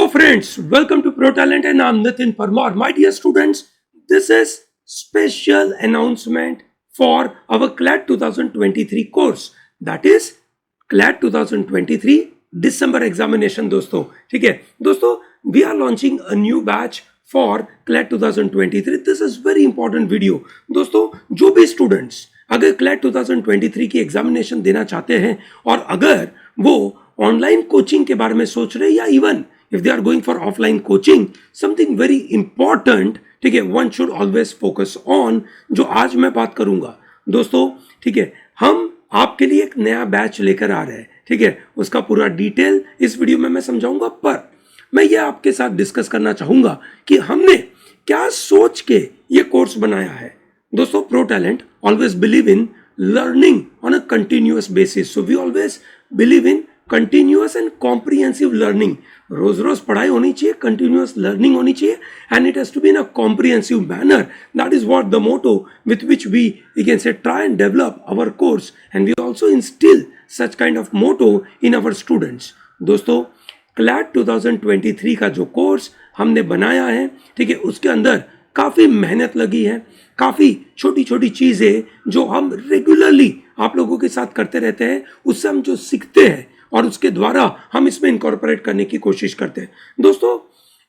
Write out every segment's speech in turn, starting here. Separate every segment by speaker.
Speaker 1: Hello friends, welcome to Pro Talent and I'm Nitin Parmar. My dear students, this is special announcement for our CLAT 2023 course. That is CLAT 2023 December examination दोस्तों. ठीक है दोस्तों, we are launching a new batch for CLAT 2023. This is very important video. दोस्तों, जो भी students अगर CLAT 2023 की examination देना चाहते हैं और अगर वो ऑनलाइन कोचिंग के बारे में सोच रहे हैं या even if they are going for offline coaching, something very important, ठीक है, one should always focus on, जो आज मैं बात करूंगा दोस्तों. ठीक है, हम आपके लिए एक नया बैच लेकर आ रहे हैं. ठीक है, उसका पूरा डिटेल इस वीडियो में मैं समझाऊंगा, पर मैं ये आपके साथ डिस्कस करना चाहूंगा कि हमने क्या सोच के ये कोर्स बनाया है. दोस्तों, pro talent always believe in learning on a continuous basis. So we always believe in continuous and comprehensive learning. रोज रोज पढ़ाई होनी चाहिए, कंटिन्यूअस लर्निंग होनी चाहिए, and it has to be in a comprehensive manner. That is what the motto with which we you can say try and develop our course, and we also instil such kind of motto in our students. दोस्तों, CLAT 2023 का जो course हमने बनाया है, ठीक है, उसके अंदर काफ़ी मेहनत लगी है. काफ़ी छोटी छोटी चीज़ें जो हम रेगुलरली आप लोगों के साथ करते रहते हैं, उससे हम जो सीखते हैं और उसके द्वारा हम इसमें इनकॉर्पोरेट करने की कोशिश करते हैं. दोस्तों,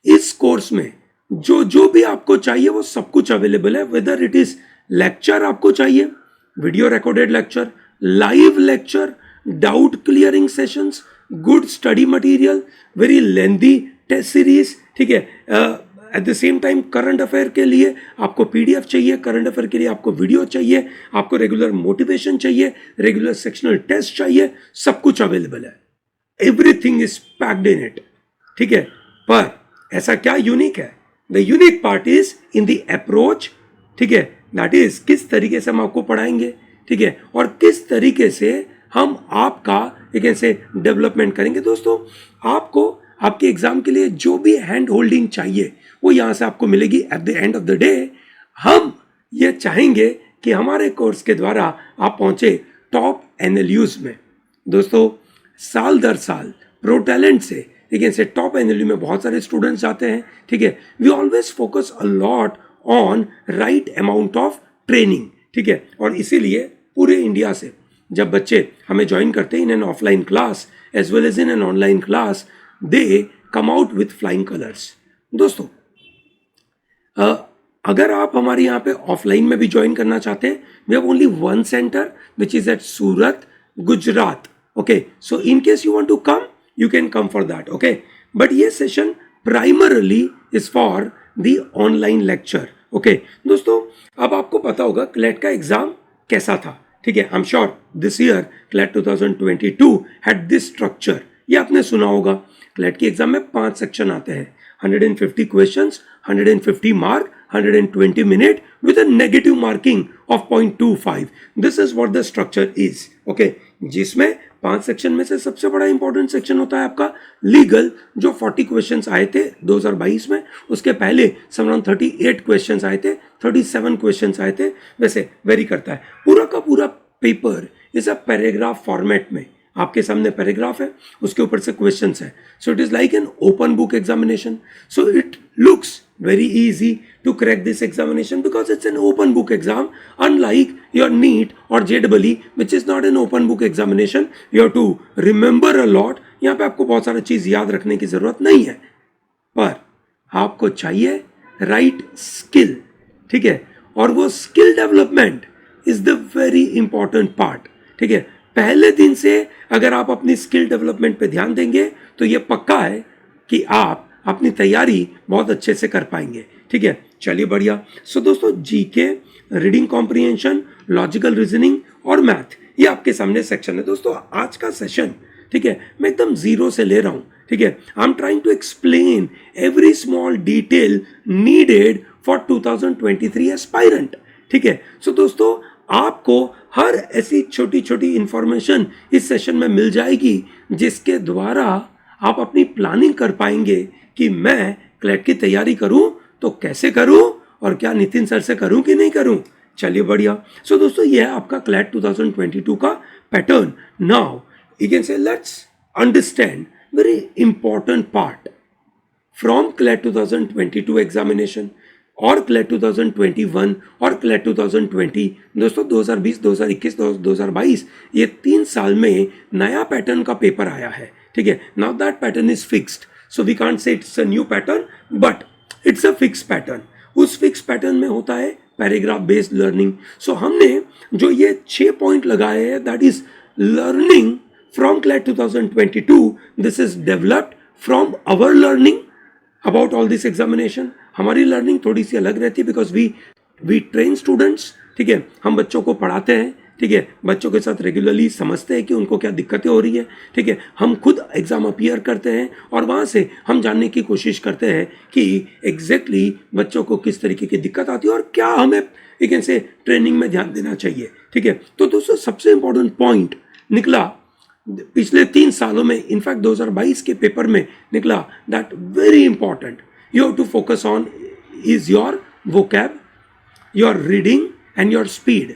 Speaker 1: इस कोर्स में जो जो भी आपको चाहिए वो सब कुछ अवेलेबल है. वेदर इट इज लेक्चर आपको चाहिए, video recorded lecture, live lecture, doubt clearing sessions, good study material, very lengthy test series. ठीक है, at the same time current affair के लिए आपको पीडीएफ चाहिए, करंट अफेयर के लिए आपको वीडियो चाहिए, आपको रेगुलर मोटिवेशन चाहिए, रेगुलर सेक्शनल टेस्ट चाहिए, सब कुछ अवेलेबल है. Everything is packed in it. ठीक है, पर ऐसा क्या यूनिक है? The unique part is in the approach. ठीक है, दैट इज किस तरीके से हम आपको पढ़ाएंगे, ठीक है, और किस तरीके से हम आपका एक ऐसे डेवलपमेंट करेंगे. दोस्तों, आपको आपके एग्जाम के लिए जो भी हैंड होल्डिंग चाहिए वो यहाँ से आपको मिलेगी. At the end of the day हम ये चाहेंगे कि हमारे कोर्स के द्वारा आप पहुंचे टॉप एनएलयूज में. दोस्तों, साल दर साल प्रो टैलेंट से लेकिन से टॉप एनएलयू में बहुत सारे स्टूडेंट्स जाते हैं. ठीक है, we always focus a lot on right amount of training. ठीक है, और इसीलिए पूरे इंडिया से जब बच्चे हमें ज्वाइन करते हैं in an offline class as well as in an online class, they come out with flying colours. दोस्तों, अगर आप हमारे यहाँ पे ऑफलाइन में भी ज्वाइन करना चाहते हैं, we have only one centre which is at Surat, Gujarat. Okay, so in case you want to come, you can come for that. Okay, but ये session primarily is for the online lecture. Okay दोस्तों, अब आपको पता होगा CLAT का exam कैसा था. ठीक है, I am sure this year CLAT 2022 had this structure. ये आपने सुना होगा. क्लैट की एग्जाम में 5 सेक्शन आते हैं, 150 questions, 150 mark, 120 minute with a negative marking of 0.25. This is what the structure is. Okay, जिसमें 5 सेक्शन में से सबसे बड़ा इंपॉर्टेंट सेक्शन होता है आपका लीगल, जो 40 क्वेश्चंस आए थे 2022 में. उसके पहले अराउंड 38 क्वेश्चंस आए थे, 37 क्वेश्चंस आए थे. वैसे वेरी करता है. पूरा का पूरा paper is a paragraph format में. आपके सामने पैराग्राफ है, उसके ऊपर से क्वेश्चंस है. So it is like an open book examination. So it looks very easy to crack this examination because it's an open book exam, unlike your NEET or JEE, which is not an open book examination. You have to remember a lot. यहाँ पे आपको बहुत सारी चीज याद रखने की जरूरत नहीं है, पर आपको चाहिए राइट स्किल. ठीक है, और वो skill development is the very important part. ठीक है, पहले दिन से अगर आप अपनी स्किल डेवलपमेंट पे ध्यान देंगे तो ये पक्का है कि आप अपनी तैयारी बहुत अच्छे से कर पाएंगे. ठीक है, चलिए बढ़िया. सो दोस्तों, GK, reading comprehension, logical reasoning और मैथ, ये आपके सामने सेक्शन है. दोस्तों, आज का सेशन, ठीक है, मैं एकदम जीरो से ले रहा हूं. ठीक है, I am trying to explain every small detail needed for 2023 aspirant. ठीक है, सो दोस्तों, आपको हर ऐसी छोटी छोटी इंफॉर्मेशन इस सेशन में मिल जाएगी जिसके द्वारा आप अपनी प्लानिंग कर पाएंगे कि मैं क्लैट की तैयारी करूं तो कैसे करूं और क्या नितिन सर से करूं कि नहीं करूं. चलिए बढ़िया. सो दोस्तों, ये है आपका क्लैट 2022 का पैटर्न. नाउ यू कैन से let's understand very important part. from CLAT 2022 examination और CLAT 2021 और CLAT 2020, दोस्तों 2020, 2021, 2022 ये 3 साल में नया पैटर्न का पेपर आया है, ठीक है. Now that pattern is fixed, so we can't say it's a new pattern, but it's a fix pattern. उस फिक्स पैटर्न में होता है पैराग्राफ बेस्ड लर्निंग. सो हमने जो ये 6 पॉइंट लगाए हैं, that is learning from CLAT 2022. This is developed from our learning about all this examination. हमारी लर्निंग थोड़ी सी अलग रहती है बिकॉज वी ट्रेन स्टूडेंट्स, ठीक है. हम बच्चों को पढ़ाते हैं, ठीक है. बच्चों के साथ रेगुलरली समझते हैं कि उनको क्या दिक्कतें हो रही है, ठीक है. हम खुद एग्जाम अपीयर करते हैं और वहाँ से हम जानने की कोशिश करते हैं कि एग्जैक्टली बच्चों को किस तरीके की दिक्कत आती है और क्या हमें एक ऐसे ट्रेनिंग में ध्यान देना चाहिए, ठीक है. तो दोस्तों सबसे इंपॉर्टेंट पॉइंट निकला पिछले 3 सालों में, इनफैक्ट 2022 के पेपर में निकला, that very important you have to focus on is your vocab, your reading and your speed.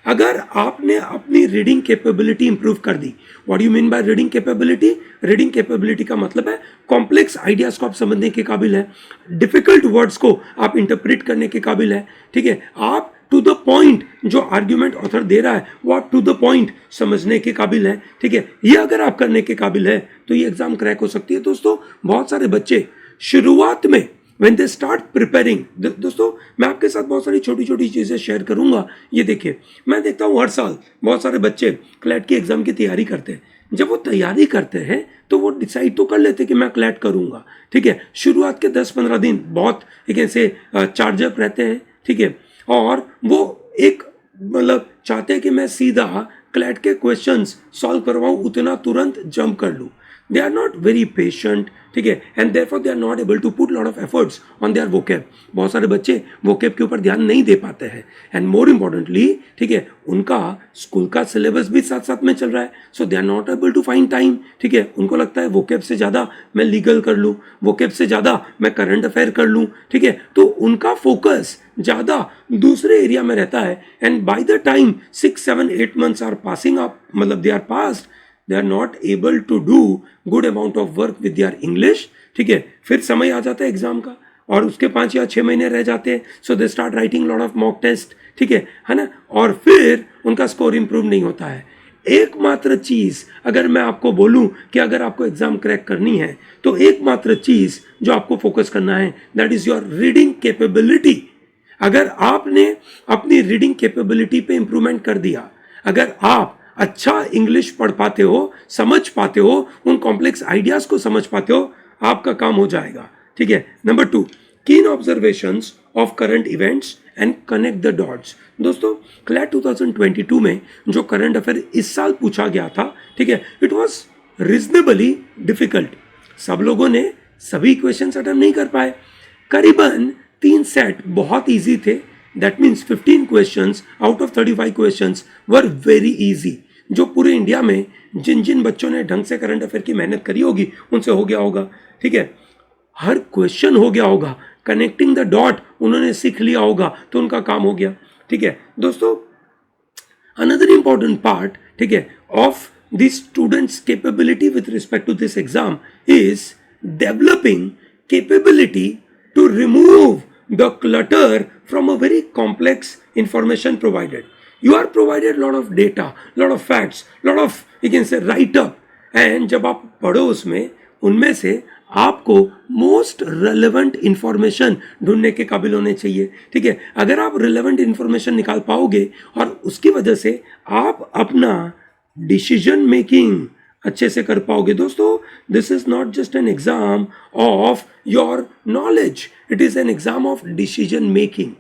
Speaker 1: अगर आपने अपनी रीडिंग कैपेबिलिटी इंप्रूव कर दी, what you mean by reading capability? Reading capability का मतलब है कॉम्प्लेक्स आइडियाज को आप समझने के काबिल है, डिफिकल्ट वर्ड्स को आप इंटरप्रेट करने के काबिल है, ठीक है. आप टू द पॉइंट जो आर्ग्यूमेंट ऑथर दे रहा है वो आप टू द पॉइंट समझने के काबिल है, ठीक है. ये अगर आप करने के काबिल है तो ये एग्जाम क्रैक हो सकती है. दोस्तों बहुत सारे बच्चे शुरुआत में when they start preparing, दोस्तों मैं आपके साथ बहुत सारी छोटी छोटी चीज़ें शेयर करूंगा. ये देखिए, मैं देखता हूँ हर साल बहुत सारे बच्चे क्लैट की एग्जाम की तैयारी करते हैं. जब वो तैयारी करते हैं तो वो डिसाइड तो कर लेते हैं कि मैं क्लैट करूंगा, ठीक है. शुरुआत के 10-15 दिन बहुत एक ऐसे चार्जअप रहते हैं, ठीक है. और वो एक मतलब चाहते हैं कि मैं सीधा क्लैट के क्वेश्चंस सॉल्व करवाऊं, उतना तुरंत जंप कर लूं. They are not very patient, ठीक है. And therefore they are not able to put lot of efforts on their vocab. बहुत सारे बच्चे वोकैब के ऊपर ध्यान नहीं दे पाते हैं. एंड मोर इंपॉर्टेंटली, ठीक है, उनका स्कूल का सिलेबस भी साथ साथ में चल रहा है, so they are not able to find time, ठीक है. उनको लगता है वोकैब से ज़्यादा मैं लीगल कर लूँ, वोकैब से ज़्यादा मैं करंट अफेयर कर लूँ, ठीक है. तो उनका फोकस ज़्यादा दूसरे एरिया में रहता है. And by the time 6-7-8 months are passing up, मतलब they are passed, they are not able to do good amount of work with their English, ठीक है. फिर समय आ जाता है एग्जाम का और उसके 5 या 6 महीने रह जाते हैं, so they start writing lot of mock test, ठीक है ना. और फिर उनका स्कोर इंप्रूव नहीं होता है. एकमात्र चीज अगर मैं आपको बोलूं कि अगर आपको एग्जाम क्रैक करनी है तो एकमात्र चीज जो आपको फोकस करना है, that is your reading capability. अगर आपने अपनी रीडिंग कैपेबिलिटी पे इंप्रूवमेंट कर दिया, अगर आप अच्छा इंग्लिश पढ़ पाते हो, समझ पाते हो, उन कॉम्प्लेक्स आइडियाज को समझ पाते हो, आपका काम हो जाएगा, ठीक है. नंबर 2, कीन observations of current events and connect the dots. दोस्तों क्लैट 2022 में जो करंट अफेयर इस साल पूछा गया था, ठीक है, इट वाज रीजनेबली डिफिकल्ट. सब लोगों ने सभी क्वेश्चंस अटेम्प्ट नहीं कर पाए. करीबन 3 सेट बहुत इजी थे. That means 15 questions out of 35 questions were very easy. जो पूरे इंडिया में जिन जिन बच्चों ने ढंग से करंट अफेयर की मेहनत करी होगी उनसे हो गया होगा, ठीक है. हर क्वेश्चन हो गया होगा, कनेक्टिंग द डॉट उन्होंने सीख लिया होगा तो उनका काम हो गया, ठीक है. दोस्तों अनदर इंपॉर्टेंट पार्ट, ठीक है, of the students capability with respect to this exam is developing capability to remove the clutter from a very complex information provided. You are provided lot of data, lot of facts, lot of you can say write up, and जब आप पढ़ो उसमें उनमें से आपको most relevant information ढूंढने के काबिल होने चाहिए, ठीक है. अगर आप रिलेवेंट इंफॉर्मेशन निकाल पाओगे और उसकी वजह से आप अपना डिसीजन मेकिंग अच्छे से कर पाओगे. दोस्तों this is not just an exam of your knowledge, it is an exam of decision making.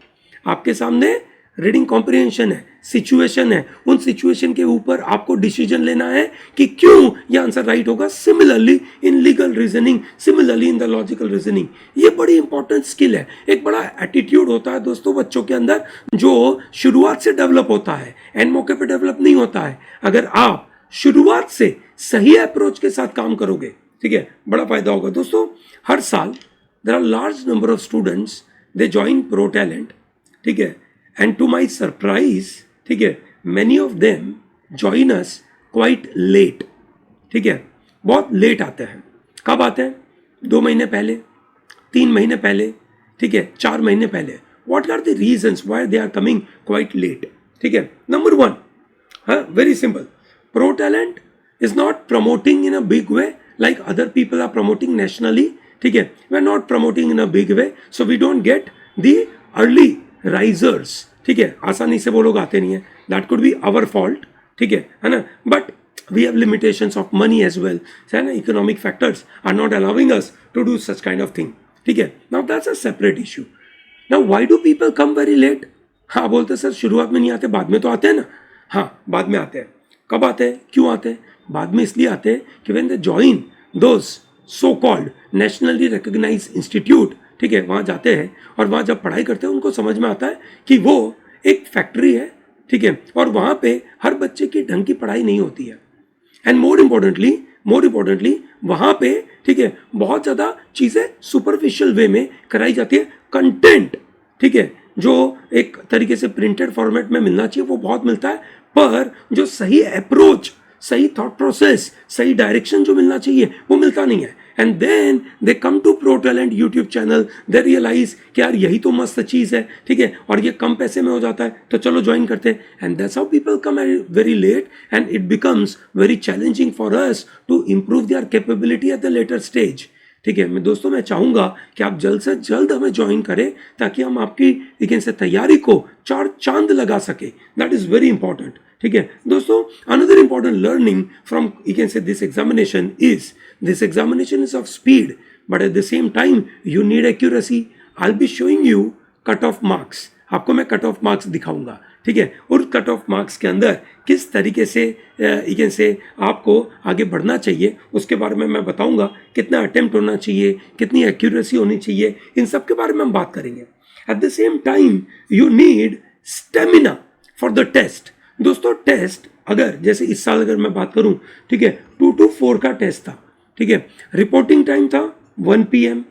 Speaker 1: आपके सामने रीडिंग कॉम्प्रिहेंशन है, सिचुएशन है, उन सिचुएशन के ऊपर आपको डिसीजन लेना है कि क्यों ये आंसर राइट होगा. Similarly in legal reasoning, similarly in the logical reasoning, ये बड़ी इंपॉर्टेंट स्किल है. एक बड़ा एटीट्यूड होता है दोस्तों बच्चों के अंदर जो शुरुआत से डेवलप होता है, एंड मौके पर डेवलप नहीं होता है. अगर आप शुरुआत से सही अप्रोच के साथ काम करोगे, ठीक है, बड़ा फायदा होगा. दोस्तों हर साल there are large number of students they join ProTalent, ठीक है. एंड टू माय सरप्राइज, ठीक है, many of them join us quite late, ठीक है. बहुत लेट आते हैं. कब आते हैं? 2 महीने पहले, 3 महीने पहले, ठीक है, 4 महीने पहले. What are the reasons why they are coming quite late? ठीक है, नंबर 1, हाँ, very simple. ProTalent is not promoting in a big way like other people are promoting nationally. ठीक है, we are not promoting in a big way, so we don't get the early risers. ठीक है, आसानी से वो लोग आते नहीं है. That could be our fault. ठीक है ना, but we have limitations of money as well. है ना, economic factors are not allowing us to do such kind of thing. ठीक है, now that's a separate issue. Now why do people come very late? हाँ, बोलते sir शुरुआत में नहीं आते, बाद में तो आते हैं ना. हाँ, बाद में आते हैं. कब आते हैं, क्यों आते हैं? बाद में इसलिए आते हैं कि when they join those so called nationally recognized institute, ठीक है, वहाँ जाते हैं और वहाँ जब पढ़ाई करते हैं उनको समझ में आता है कि वो एक फैक्ट्री है. ठीक है, और वहाँ पे हर बच्चे की ढंग की पढ़ाई नहीं होती है. एंड मोर इम्पोर्टेंटली वहाँ पे, ठीक है, बहुत ज़्यादा चीज़ें सुपरफिशियल वे में कराई जाती है. कंटेंट, ठीक है, जो एक तरीके से प्रिंटेड फॉर्मेट में मिलना चाहिए वो बहुत मिलता है, पर जो सही अप्रोच, सही थॉट प्रोसेस, सही डायरेक्शन जो मिलना चाहिए वो मिलता नहीं है. And then they come to ProTalent YouTube channel, they realize कि यार यही तो मस्त चीज़ है. ठीक है, और ये कम पैसे में हो जाता है तो चलो ज्वाइन करते हैं. And that's how people come very late and it becomes very challenging for us to improve their capability at the latter stage. ठीक है, मैं दोस्तों मैं चाहूँगा कि आप जल्द से जल्द हमें ज्वाइन करें ताकि हम आपकी लेकिन से तैयारी को 4 चांद लगा सके. That is very important. ठीक है दोस्तों, another important learning from you can say this examination is of speed, but at the same time you need accuracy. I will be showing you cut off marks. आपको मैं cut off marks दिखाऊंगा. ठीक है, और cut off marks के अंदर किस तरीके से यू कैन से आपको आगे बढ़ना चाहिए उसके बारे में मैं बताऊंगा. कितना अटेम्प्ट होना चाहिए, कितनी एक्यूरेसी होनी चाहिए, इन सब के बारे में हम बात करेंगे. At the same time you need stamina for the test. दोस्तों टेस्ट अगर जैसे इस साल अगर मैं बात करूं, ठीक है, 2 to 4 का टेस्ट था. ठीक है, रिपोर्टिंग टाइम था 1 PM.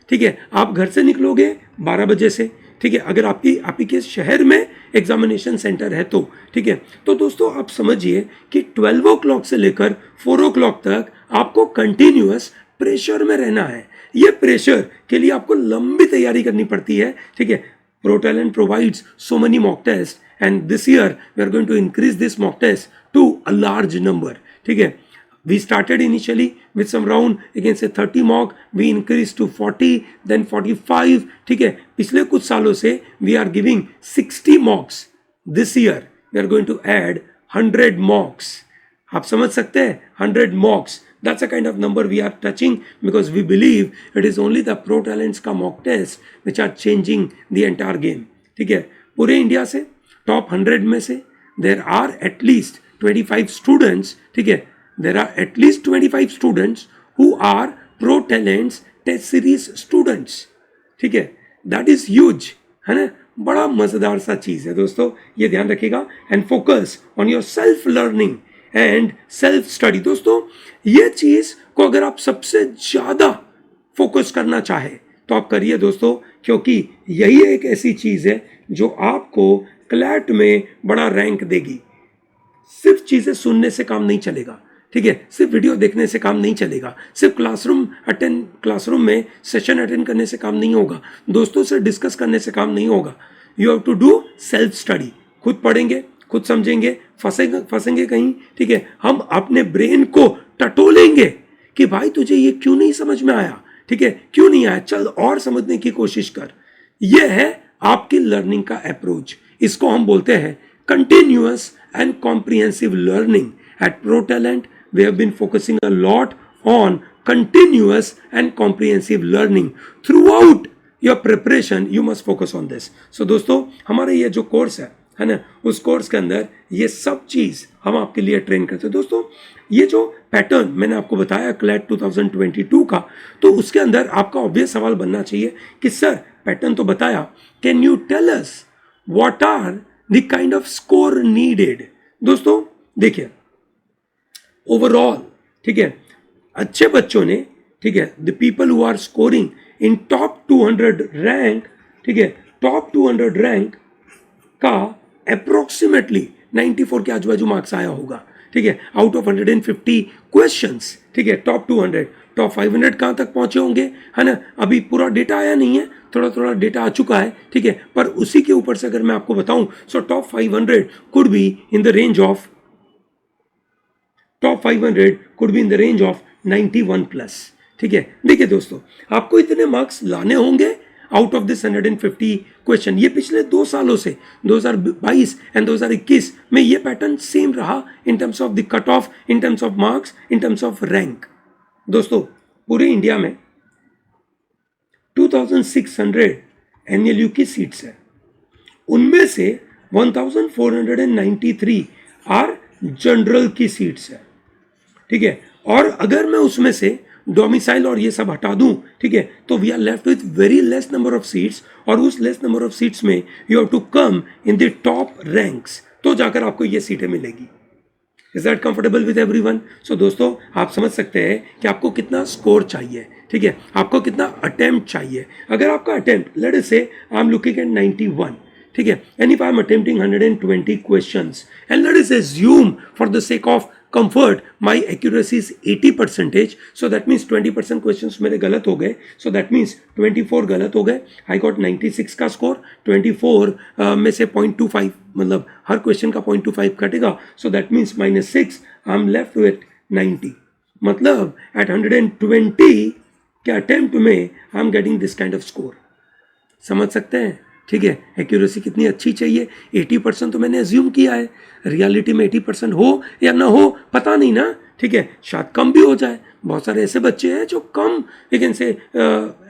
Speaker 1: ठीक है, आप घर से निकलोगे 12 बजे से. ठीक है, अगर आपकी के शहर में एग्जामिनेशन सेंटर है तो. ठीक है, तो दोस्तों आप समझिए कि 12 o'clock से लेकर 4 o'clock तक आपको कंटिन्यूअस प्रेशर में रहना है. ये प्रेशर के लिए आपको लंबी तैयारी करनी पड़ती है. ठीक है, Pro Talent provides so many mock tests, and this year we are going to increase this mock test to a large number. ठीक है, we started initially with some round, you can say 30 mock, we increased to 40, then 45. ठीक है, पिछले कुछ सालों से we are giving 60 mocks. This year we are going to add 100 mocks. आप समझ सकते हैं, 100 mocks. That's a kind of number we are touching because we believe it is only the Pro Talents का mock test which are changing the entire game. ठीक है, पूरे India से top 100 में से there are at least 25 students. ठीक है, there are at least 25 students who are Pro Talents test series students. ठीक है, that is huge, है ना, बड़ा मज़ेदार सा चीज़ है दोस्तों, ये ध्यान रखिएगा. And focus on your self learning and self study. दोस्तों ये चीज़ को अगर आप सबसे ज़्यादा फोकस करना चाहे तो आप करिए दोस्तों, क्योंकि यही एक ऐसी चीज़ है जो आपको क्लैट में बड़ा रैंक देगी. सिर्फ चीज़ें सुनने से काम नहीं चलेगा. ठीक है, सिर्फ वीडियो देखने से काम नहीं चलेगा, सिर्फ क्लासरूम में सेशन अटेंड करने से काम नहीं होगा, दोस्तों से डिस्कस करने से काम नहीं होगा. You have to do self study. खुद पढ़ेंगे, खुद समझेंगे, फंसेंगे कहीं. ठीक है, हम अपने ब्रेन को टटोलेंगे कि भाई तुझे ये क्यों नहीं समझ में आया. ठीक है, क्यों नहीं आया, चल और समझने की कोशिश कर. ये है आपकी लर्निंग का अप्रोच. इसको हम बोलते हैं continuous and comprehensive learning. At ProTalent we have been focusing a lot on continuous and comprehensive learning throughout your preparation. You must focus on this. So दोस्तों हमारे ये जो कोर्स है ना, उस कोर्स के अंदर ये सब चीज़ हम आपके लिए ट्रेन करते हैं. दोस्तों ये जो पैटर्न मैंने आपको बताया क्लैट 2022 का, तो उसके अंदर आपका ऑब्वियस सवाल बनना चाहिए कि सर पैटर्न तो बताया, can you tell us what are the kind of score needed. दोस्तों देखिए ओवरऑल, ठीक है, अच्छे बच्चों ने, ठीक है, the people who are scoring in top 200 rank, ठीक है, टॉप 200 रैंक का अप्रोक्सीमेटली 94 के आजू बाजू मार्क्स आया होगा. ठीक है, आउट ऑफ 150 क्वेश्चंस, ठीक है, टॉप 200, टॉप 500 कहाँ तक पहुंचे होंगे, है ना। अभी पूरा डेटा आया नहीं है, थोड़ा थोड़ा डेटा आ चुका है, ठीक है, पर उसी के ऊपर से अगर मैं आपको बताऊं, so top 500 could be in the range of, top 500 could be in the range of 91 plus, ठीक है। देखिए दोस्तों, आपको इतने मार्क्स लाने होंगे आउट ऑफ दिस 150 क्वेश्चन। ये पिछले 2 सालों से 2022 एंड 2021 में ये पैटर्न सेम रहा in terms of the cut off, in terms of marks, in terms of rank. दोस्तों, पूरे इंडिया में 2600 एनएलयू की सीट्स है, उनमें से 1493 आर जनरल की सीट्स है, ठीक है। और अगर मैं उसमें से डोमिसाइल और ये सब हटा दूं, ठीक है, तो we are left with very less number of seats, और उस लेस नंबर ऑफ सीट्स में you have to come in the top ranks, तो जाकर आपको ये सीटें मिलेगी। Is that comfortable with everyone? So दोस्तों, आप समझ सकते हैं कि आपको कितना स्कोर चाहिए, ठीक है, आपको कितना अटेम्प्ट चाहिए। अगर आपका अटेम्प्ट, लेट अस से आई एम लुकिंग एट 91, ठीक है, and if I am attempting 120 questions, and let us assume for the sake of comfort my accuracy is 80%, so that means 20% questions मेरे गलत हो गए, so that means 24 गलत हो गए, I got 96 का स्कोर, 24 में से 0.25, मतलब हर क्वेश्चन का 0.25 कटेगा, so that means -6, I'm left with 90, मतलब at 120 के अटेम्प्ट में I'm getting this kind of score। समझ सकते हैं, ठीक है, एक्यूरेसी कितनी अच्छी चाहिए। 80% तो मैंने एज्यूम किया है, रियलिटी में 80% हो या ना हो पता नहीं ना, ठीक है, शायद कम भी हो जाए। बहुत सारे ऐसे बच्चे हैं जो कम लेकिन से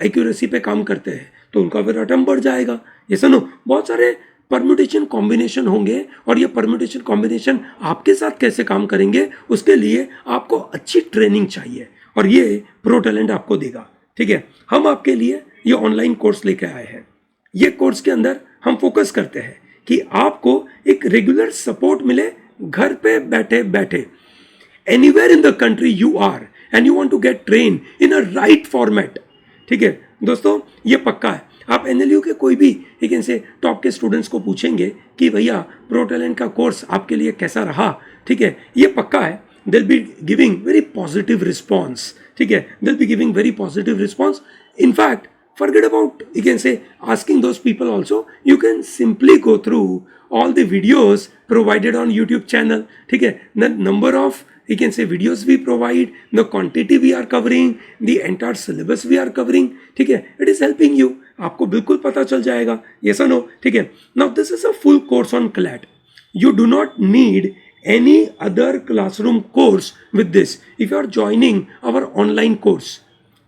Speaker 1: एक्यूरेसी पे काम करते हैं, तो उनका फिर अटेम्प्ट बढ़ जाएगा। ये सुनो, बहुत सारे परम्यूटेशन कॉम्बिनेशन होंगे, और ये परम्यूटेशन कॉम्बिनेशन आपके साथ कैसे काम करेंगे, उसके लिए आपको अच्छी ट्रेनिंग चाहिए, और ये प्रो टैलेंट आपको देगा, ठीक है। हम आपके लिए ये ऑनलाइन कोर्स लेके आए हैं। ये कोर्स के अंदर हम फोकस करते हैं कि आपको एक रेगुलर सपोर्ट मिले घर पे बैठे बैठे, anywhere in the country you are and you want to get train in a right format, ठीक है दोस्तों, ये पक्का है। आप एनएलयू के कोई भी एक इनसे टॉप के स्टूडेंट्स को पूछेंगे कि भैया प्रो टैलेंट का कोर्स आपके लिए कैसा रहा, ठीक है, ये पक्का है, they'll be giving very positive response, ठीक है, they'll be giving very positive response. In fact, forget about, you can say, asking those people also, you can simply go through all the videos provided on YouTube channel, ठीक है, the number of, you can say, videos we provide, the quantity we are covering, the entire syllabus we are covering, ठीक है, it is helping you, आपको बिल्कुल पता चल जाएगा, yes or no, ठीक है। Now this is a full course on CLAT, you do not need any other classroom course with this if you are joining our online course,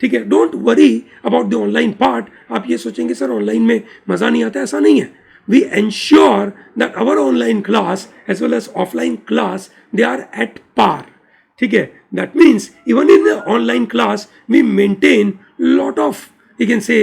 Speaker 1: ठीक है। Don't worry about the online part. आप ये सोचेंगे sir online में मज़ा नहीं आता, ऐसा नहीं है। We ensure that our online class as well as offline class they are at par, ठीक है। That means even in the online class we maintain lot of, you can say,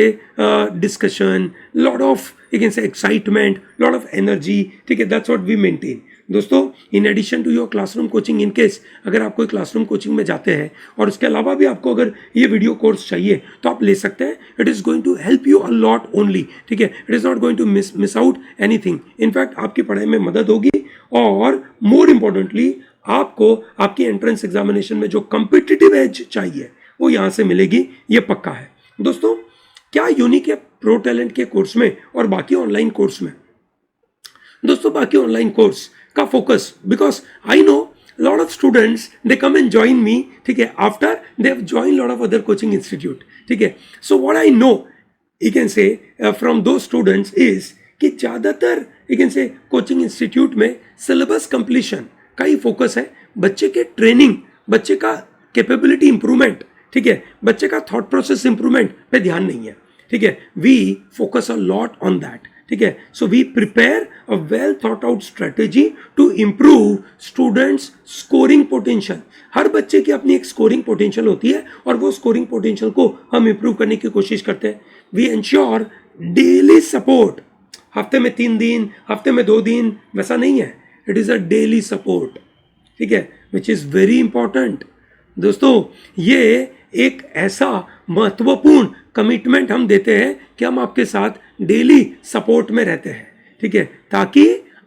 Speaker 1: discussion, lot of, you can say, excitement, lot of energy, ठीक है, that's what we maintain। दोस्तों, in addition to your classroom coaching, in case अगर आप कोई classroom coaching में जाते हैं और उसके अलावा भी आपको अगर ये वीडियो कोर्स चाहिए तो आप ले सकते हैं। It is going to help you a lot only, ठीक है, it is not going to miss out anything. In fact आपकी पढ़ाई में मदद होगी, और मोर इम्पोर्टेंटली आपको आपकी एंट्रेंस एग्जामिनेशन में जो कम्पिटिटिव एज चाहिए वो यहाँ से मिलेगी, ये पक्का है। दोस्तों, क्या यूनिक है प्रो टैलेंट के कोर्स में और बाकी ऑनलाइन कोर्स में? दोस्तों, बाकी ऑनलाइन कोर्स का focus, because I know lot of students they come and join me, ठीक है, after they have join lot of other coaching institute, ठीक है। So what I know, you can से, from दो स्टूडेंट्स इज कि ज़्यादातर you can से coaching institute में सिलेबस कंप्लीशन का ही फोकस है, बच्चे के ट्रेनिंग, बच्चे का कैपेबिलिटी इंप्रूवमेंट, ठीक है, बच्चे का थॉट प्रोसेस इंप्रूवमेंट पे ध्यान नहीं है, ठीक है। We focus a lot on that, ठीक है। So we prepare a well thought out strategy to improve students scoring potential. हर बच्चे की अपनी एक स्कोरिंग पोटेंशियल होती है, और वो स्कोरिंग पोटेंशियल को हम इम्प्रूव करने की कोशिश करते हैं। वी एंश्योर डेली सपोर्ट, हफ्ते में 3 दिन, हफ्ते में 2 दिन, वैसा नहीं है, it is a daily support, ठीक है, विच इज़ वेरी इंपॉर्टेंट। दोस्तों, ये एक ऐसा महत्वपूर्ण कमिटमेंट हम देते हैं कि हम आपके साथ डेली सपोर्ट में रहते हैं, ठीक है, ताकि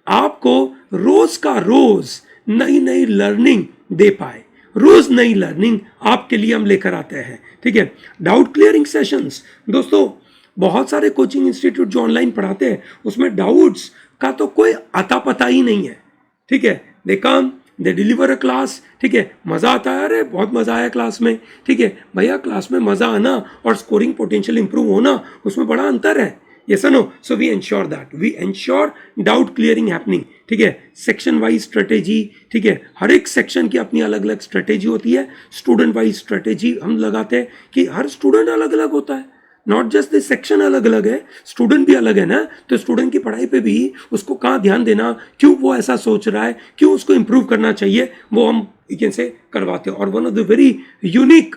Speaker 1: आपको रोज का रोज नई नई लर्निंग दे पाए। रोज नई लर्निंग आपके लिए हम लेकर आते हैं, ठीक है। डाउट क्लियरिंग सेशंस, दोस्तों बहुत सारे कोचिंग इंस्टीट्यूट जो ऑनलाइन पढ़ाते हैं उसमें डाउट्स का तो कोई अता पता ही नहीं है, ठीक है। दे कम, दे डिलीवर अ क्लास, ठीक है, मज़ा आता है, अरे बहुत मज़ा आया क्लास में, ठीक है। भैया क्लास में मज़ा आना और स्कोरिंग पोटेंशियल इंप्रूव होना, उसमें बड़ा अंतर है, यस और no. So we ensure that, we ensure doubt clearing happening, ठीक है। सेक्शन वाइज स्ट्रेटेजी, ठीक है, हर एक सेक्शन की अपनी अलग अलग स्ट्रेटेजी होती है। स्टूडेंट वाइज स्ट्रेटेजी हम लगाते हैं कि हर स्टूडेंट अलग अलग होता है, नॉट जस्ट द सेक्शन अलग अलग है, स्टूडेंट भी अलग है ना। तो स्टूडेंट की पढ़ाई पे भी उसको कहाँ ध्यान देना, क्यों वो ऐसा सोच रहा है, क्यों उसको इंप्रूव करना चाहिए, वो हम से करवाते हैं। और one of the very unique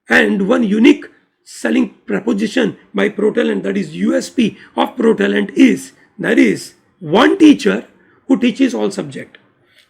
Speaker 1: and one unique selling proposition by ProTalent, that is USP of ProTalent, is there is one teacher who teaches all subject,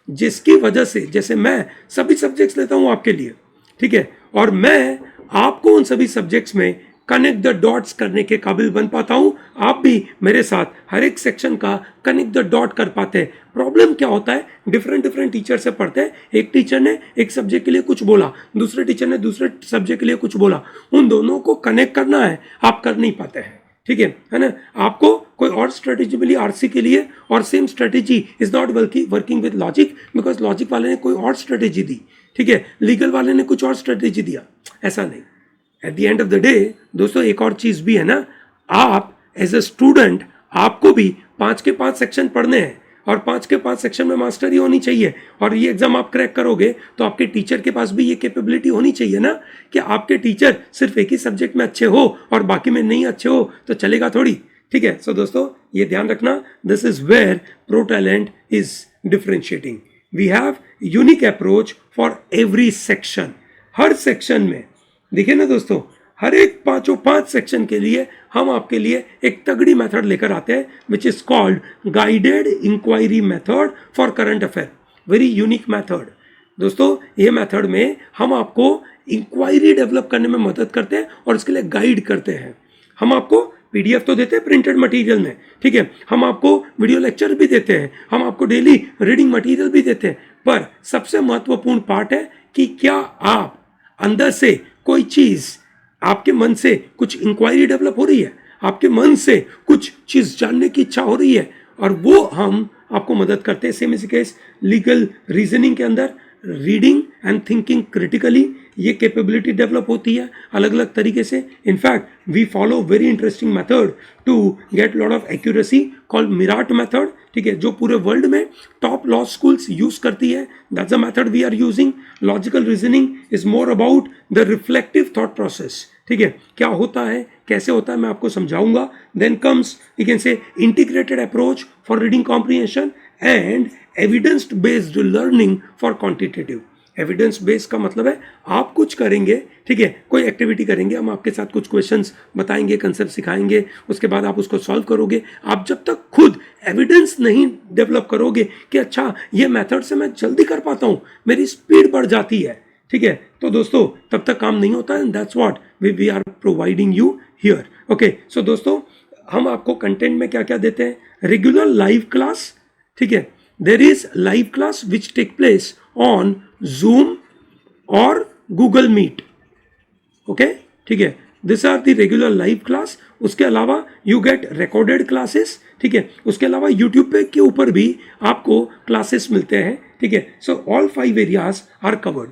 Speaker 1: जिसकी वजह से जैसे मैं सभी सब्जेक्ट्स लेता हूं आपके लिए, ठीक है, और मैं आपको उन सभी सब्जेक्ट्स में कनेक्ट द डॉट्स करने के काबिल बन पाता हूं। आप भी मेरे साथ हर एक सेक्शन का कनेक्ट द डॉट कर पाते हैं। प्रॉब्लम क्या होता है, डिफरेंट डिफरेंट टीचर से पढ़ते हैं, एक टीचर ने एक सब्जेक्ट के लिए कुछ बोला, दूसरे टीचर ने दूसरे सब्जेक्ट के लिए कुछ बोला, उन दोनों को कनेक्ट करना है, आप कर नहीं पाते हैं, ठीक है ना। आपको कोई और स्ट्रेटेजी मिली आरसी के लिए और same strategy is not working with logic, because logic वाले ने कोई और स्ट्रेटेजी दी, ठीक है, लीगल वाले ने कुछ और स्ट्रेटेजी दिया, ऐसा नहीं। At the end of the day दोस्तों एक और चीज भी है ना, आप एज ए स्टूडेंट आपको भी 5 के 5 सेक्शन पढ़ने हैं और 5 के 5 सेक्शन में मास्टरी होनी चाहिए, और ये एग्जाम आप क्रैक करोगे तो आपके टीचर के पास भी ये कैपेबिलिटी होनी चाहिए ना, कि आपके टीचर सिर्फ एक ही सब्जेक्ट में अच्छे हो और बाकी में नहीं अच्छे हो तो चलेगा थोड़ी, ठीक है। सो दोस्तों ये ध्यान रखना, this is where ProTalent is differentiating. We have unique approach for every section. हर सेक्शन में देखिए ना दोस्तों, हर एक 5 सेक्शन के लिए हम आपके लिए एक तगड़ी मेथड लेकर आते हैं, which is called guided inquiry method for current affair. Very unique method दोस्तों। ये मेथड में हम आपको इंक्वायरी डेवलप करने में मदद करते हैं और इसके लिए गाइड करते हैं। हम आपको पीडीएफ तो देते हैं प्रिंटेड मटेरियल में, ठीक है, हम आपको वीडियो लेक्चर भी देते हैं, हम आपको डेली रीडिंग मटेरियल भी देते हैं, पर सबसे महत्वपूर्ण पार्ट है कि क्या आप अंदर से कोई चीज, आपके मन से कुछ इंक्वायरी डेवलप हो रही है, आपके मन से कुछ चीज जानने की इच्छा हो रही है, और वो हम आपको मदद करते हैं। Same is case legal reasoning के अंदर, रीडिंग एंड थिंकिंग क्रिटिकली, ये कैपेबिलिटी डेवलप होती है अलग अलग तरीके से। In fact we follow very interesting method to get lot of accuracy called mirat method, ठीक है, जो पूरे वर्ल्ड में टॉप लॉ स्कूल्स यूज करती है। That's a method we are using. Logical reasoning is more about the reflective thought process, ठीक है, क्या होता है कैसे होता है मैं आपको समझाऊंगा। Then comes you can say integrated approach for reading comprehension and evidence based learning for quantitative. Evidence based का मतलब है आप कुछ करेंगे, ठीक है, कोई एक्टिविटी करेंगे, हम आपके साथ कुछ क्वेश्चंस बताएंगे, कंसेप्ट सिखाएंगे, उसके बाद आप उसको सॉल्व करोगे। आप जब तक खुद एविडेंस नहीं डेवलप करोगे कि अच्छा ये मेथड से मैं जल्दी कर पाता हूँ, मेरी स्पीड बढ़ जाती है, ठीक है, तो दोस्तों तब तक काम नहीं होता है। That's what we are providing you here. Okay, so दोस्तों हम आपको कंटेंट में क्या क्या देते हैं, रेगुलर लाइव क्लास, ठीक है, there is live class which take place on Zoom और Google Meet, ओके, ठीक है, this are the regular live class. उसके अलावा यू गेट रिकॉर्डेड क्लासेस, ठीक है, उसके अलावा यूट्यूब पे के ऊपर भी आपको क्लासेस मिलते हैं, ठीक है। So all 5 areas are covered.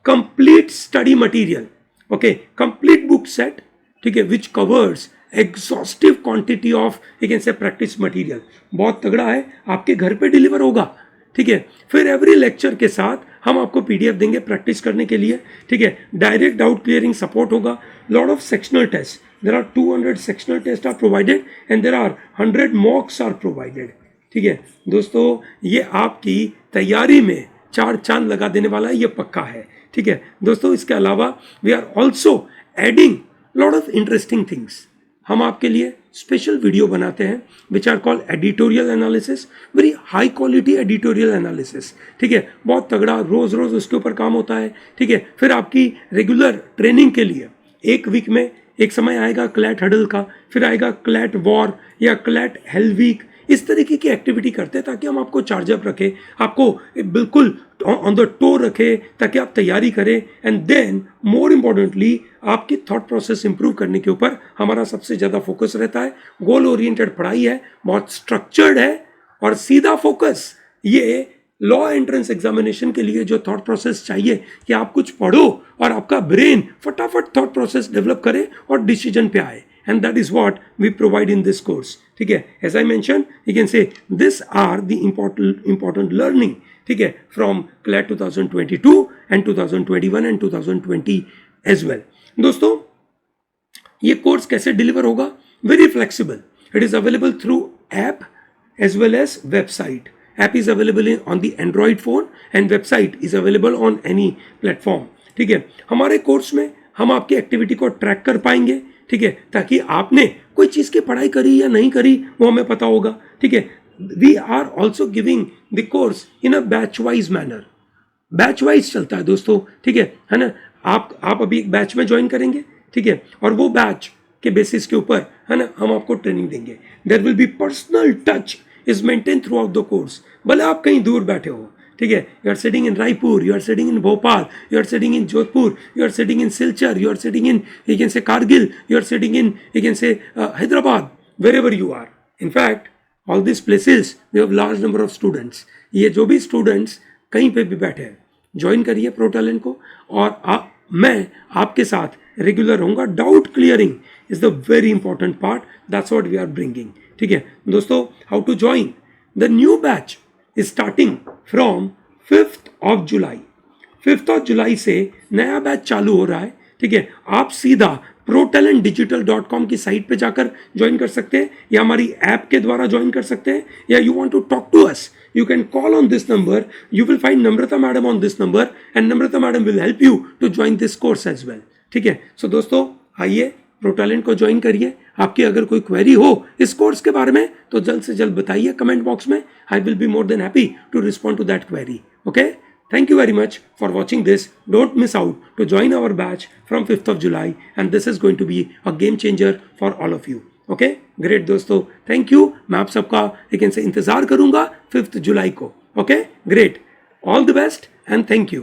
Speaker 1: Complete study material, okay, complete book set, ठीक है, which covers exhaustive quantity of you can say practice material. बहुत तगड़ा है, आपके घर पे डिलीवर होगा, ठीक है। फिर एवरी लेक्चर के साथ हम आपको पीडीएफ देंगे प्रैक्टिस करने के लिए, ठीक है। डायरेक्ट डाउट क्लियरिंग सपोर्ट होगा। Lot of sectional test, there are 200 sectional test are provided and there are 100 mocks are provided, ठीक है। दोस्तों ये आपकी तैयारी में 4 चांद लगा देने वाला है, ये पक्का है, ठीक है। दोस्तों इसके अलावा we are also adding lot of interesting things. हम आपके लिए स्पेशल वीडियो बनाते हैं which are called editorial analysis, very high quality editorial analysis, ठीक है, बहुत तगड़ा, रोज रोज उसके ऊपर काम होता है, ठीक है। फिर आपकी रेगुलर ट्रेनिंग के लिए एक वीक में एक समय आएगा क्लैट हडल का, फिर आएगा क्लैट वॉर या क्लैट हेल वीक, इस तरीके की एक्टिविटी करते हैं ताकि हम आपको चार्जअप रखें, आपको बिल्कुल ऑन द टो रखें, ताकि आप तैयारी करें। एंड देन मोर इम्पोर्टेंटली आपकी थॉट प्रोसेस इंप्रूव करने के ऊपर हमारा सबसे ज़्यादा फोकस रहता है। गोल ओरिएंटेड पढ़ाई है, बहुत स्ट्रक्चर्ड है और सीधा फोकस। ये लॉ एंट्रेंस एग्जामिनेशन के लिए जो थॉट प्रोसेस चाहिए कि आप कुछ पढ़ो और आपका ब्रेन फटाफट थॉट प्रोसेस डेवलप करे और डिसीजन पे आए, and that is what we provide in this course. ठीक है, as I mention you can say this are the important learning, ठीक है, from CLAT 2022 and 2021 and 2020 as well. दोस्तों, ये कोर्स कैसे डिलीवर होगा? Very flexible. It is available through app as well as website. App is available on the Android phone and website is available on any platform. ठीक है, हमारे course में हम आपकी एक्टिविटी को ट्रैक कर पाएंगे, ठीक है, ताकि आपने कोई चीज़ की पढ़ाई करी या नहीं करी वो हमें पता होगा। ठीक है, we are also giving the course in a batch wise manner. Batch wise चलता है दोस्तों, ठीक है ना। आप अभी एक बैच में ज्वाइन करेंगे, ठीक है, और वो बैच के बेसिस के ऊपर, है ना, हम आपको ट्रेनिंग देंगे। There will be personal touch is maintain throughout the course. भले आप कहीं दूर बैठे हो, ठीक है, you are sitting in Raipur, you are sitting in Bhopal, you are sitting in Jodhpur, you are sitting in Silchar, you are sitting in you can say Kargil, you are sitting in you can say Hyderabad, wherever you are. In fact all this places we have large number of students. ये जो भी students कहीं पे भी बैठे हैं, join करिए pro talent को, और मैं आपके साथ रेगुलर रहूंगा। Doubt clearing is the very important part, that's what we are bringing. ठीक है दोस्तों, how to join the new batch is starting from 5th of July। 5th of July से नया बैच चालू हो रहा है। ठीक है, आप सीधा protalentdigital.com की साइट पे जाकर ज्वाइन कर सकते हैं, या हमारी ऐप के द्वारा ज्वाइन कर सकते हैं, या you want to talk to us, you can call on this number. You will find Namrata madam on this number and Namrata madam will help you to join this course as well. ठीक है, सो दोस्तों आइए pro talent को join करिए। आपकी अगर कोई query हो इस कोर्स के बारे में तो जल्द से जल्द बताइए कमेंट बॉक्स में। I will be more than happy to respond to that query. Okay, thank you very much for watching this. Don't miss out to join our batch from 5th of July and this is going to be a game changer for all of you. Okay, great दोस्तों, thank you. मैं आप सबका लेकिन से इंतजार करूंगा 5th जुलाई को। Okay, great, all the best and thank you.